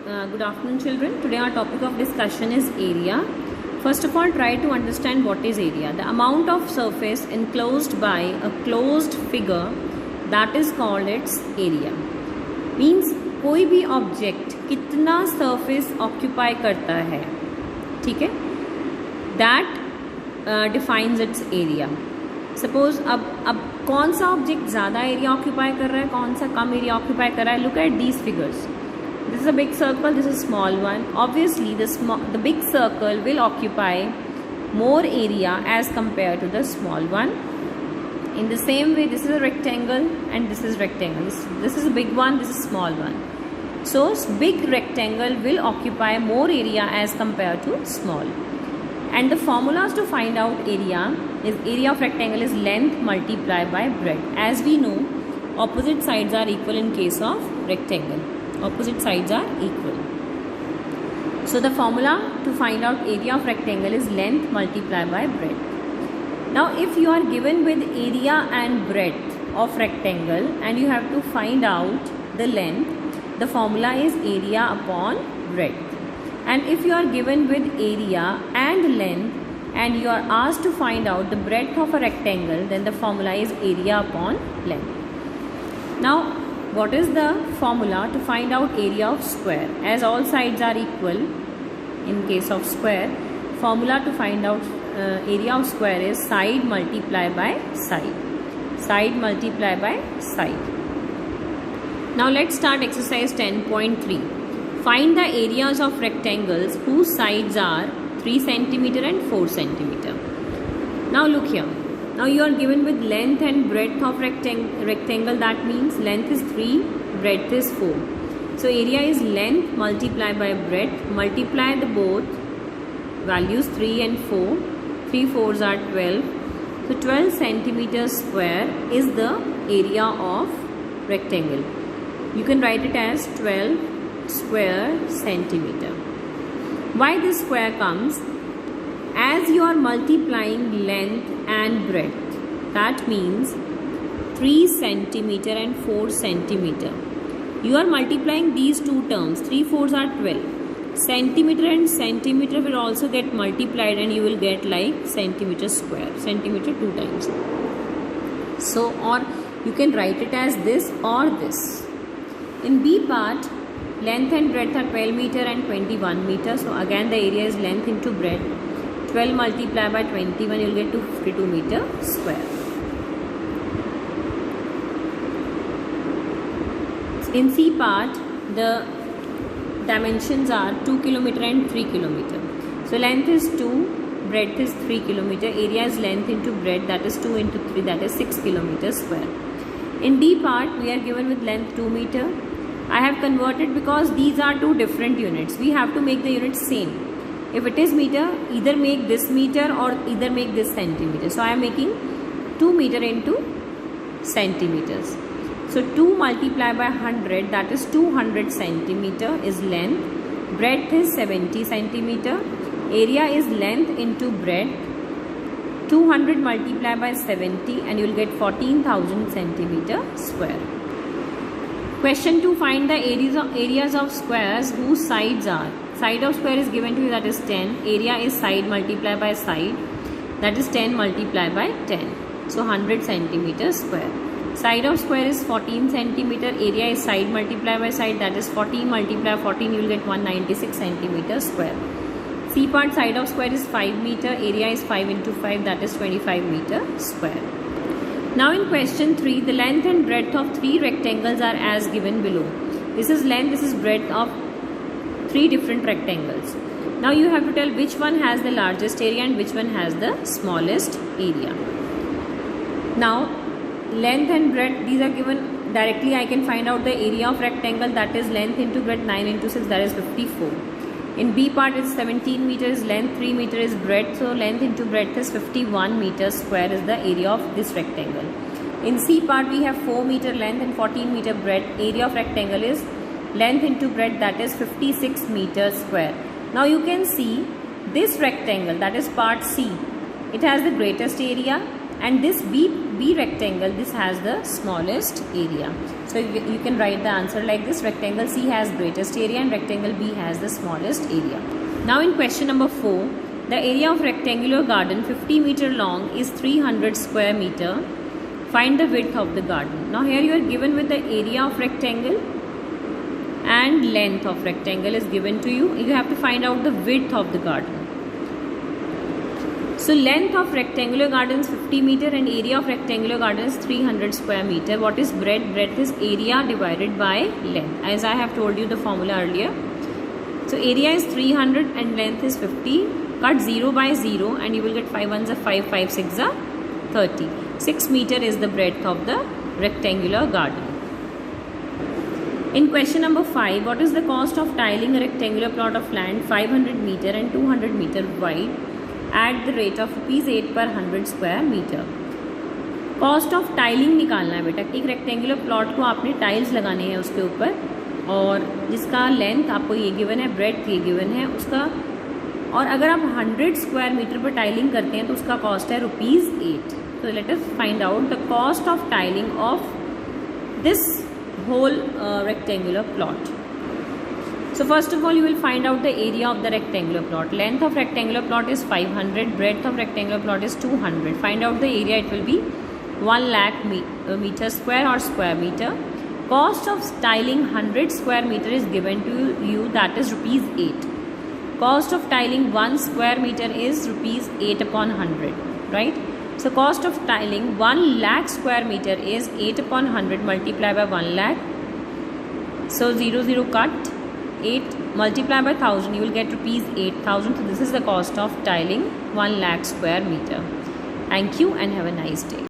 Good afternoon, children. Today our topic of discussion is area. First of all, try to understand what is area. The amount of surface enclosed by a closed figure, that is called its area. Means कोई भी object कितना surface occupy करता है, ठीक है? That defines its area. Suppose अब कौन सा ऑब्जेक्ट ज़्यादा एरिया ऑक्यूपाई कर रहा है, कौन सा कम एरिया ऑक्यूपाई कर रहा है. Look at these figures. This is a big circle, this is a small one. Obviously the big circle will occupy more area as compared to the small one. In the same way, this is a rectangle and this is rectangle. This is a big one, this is small one. So big rectangle will occupy more area as compared to small. And the formulas to find out area is area of rectangle is length multiplied by breadth. As we know, opposite sides are equal in case of rectangle. Opposite sides are equal. So the formula to find out area of rectangle is length multiplied by breadth. Now if you are given with area and breadth of rectangle and you have to find out the length, the formula is area upon breadth. And if you are given with area and length and you are asked to find out the breadth of a rectangle, then the formula is area upon length. Now what is the formula to find out area of square? As all sides are equal in case of square, formula to find out area of square is side multiplied by side. Side multiplied by side. Now let's start exercise 10.3. Find the areas of rectangles whose sides are 3 cm and 4 cm. Now look here. Now you are given with length and breadth of rectangle. That means length is 3, breadth is 4. So area is length multiplied by breadth. Multiply the both values 3 and 4. 3 4s are 12. So 12 centimeters square is the area of rectangle. You can write it as 12 square centimeter. Why this square comes? As you are multiplying length and breadth, that means 3 centimeter and 4 centimeter. You are multiplying these two terms. 3 4s are 12. Centimeter and centimeter will also get multiplied and you will get like centimeter square. Centimeter 2 times. So, or you can write it as this or this. In B part, length and breadth are 12 meter and 21 meter. So again the area is length into breadth. 12 multiplied by 21, you will get to 52 meter square. In C part, the dimensions are 2 km and 3 km. So length is 2, breadth is 3 km. Area is length into breadth, that is 2 into 3, that is 6 km square. In D part, we are given with length 2 meter. I have converted because these are two different units. We have to make the units same. If it is meter, either make this meter or either make this centimeter. So I am making 2 meter into centimeters. So 2 multiplied by 100, that is 200 centimeter is length. Breadth is 70 centimeter. Area is length into breadth. 200 multiplied by 70 and you will get 14,000 centimeter square. Question 2. Find the areas of squares whose sides are. Side of square is given to you, that is 10. Area is side multiplied by side, that is 10 multiplied by 10. So 100 centimeter square. Side of square is 14 centimeter. Area is side multiplied by side, that is 14 multiplied by 14. You will get 196 centimeter square. C part, side of square is 5 meter. Area is 5 into 5, that is 25 meter square. Now in question 3, the length and breadth of 3 rectangles are as given below. This is length, this is breadth of 3 different rectangles. Now you have to tell which one has the largest area and which one has the smallest area. Now length and breadth, these are given directly. I can find out the area of rectangle, that is length into breadth, 9 into 6, that is 54. In B part, it's 17 meters length, 3 meter is breadth. So length into breadth is 51 meters square is the area of this rectangle. In C part, we have 4 meter length and 14 meter breadth. Area of rectangle is length into breadth, that is 56 meters square. Now you can see this rectangle, that is part C, it has the greatest area, and this B rectangle, this has the smallest area. So you can write the answer like this: rectangle C has greatest area and rectangle B has the smallest area. Now in question number 4, the area of rectangular garden 50 meter long is 300 square meter. Find the width of the garden. Now here you are given with the area of rectangle and length of rectangle is given to you. You have to find out the width of the garden. So length of rectangular garden is 50 meter and area of rectangular garden is 300 square meter. What is breadth? Breadth is area divided by length, as I have told you the formula earlier. So area is 300 and length is 50. Cut 0 by 0 and you will get 5 ones are 5, 5 6 are 30. 6 meter is the breadth of the rectangular garden. In question number 5, what is the cost of tiling a rectangular plot of land 500 meter and 200 meter wide at the rate of ₹8 per 100 square meter? Cost of tiling निकालना है बेटा. एक rectangular plot को आपने tiles लगाने हैं उसके ऊपर, और जिसका लेंथ आपको ये गिवन है, ब्रेड्थ ये गिवन है उसका, और अगर आप 100 स्क्वायर मीटर पर टाइलिंग करते हैं तो उसका कॉस्ट है ₹8. So let us find out the cost of tiling of this whole rectangular plot. So first of all you will find out the area of the rectangular plot. Length of rectangular plot is 500, breadth of rectangular plot is 200. Find out the area. It will be 1 lakh meter square or square meter. Cost of tiling 100 square meter is given to you, that is ₹8. Cost of tiling 1 square meter is ₹8 upon 100, right? So cost of tiling 1 lakh square meter is 8 upon 100 multiplied by 1 lakh. So 0 0 cut, 8 multiplied by 1000 you will get ₹8,000. So this is the cost of tiling 1 lakh square meter. Thank you and have a nice day.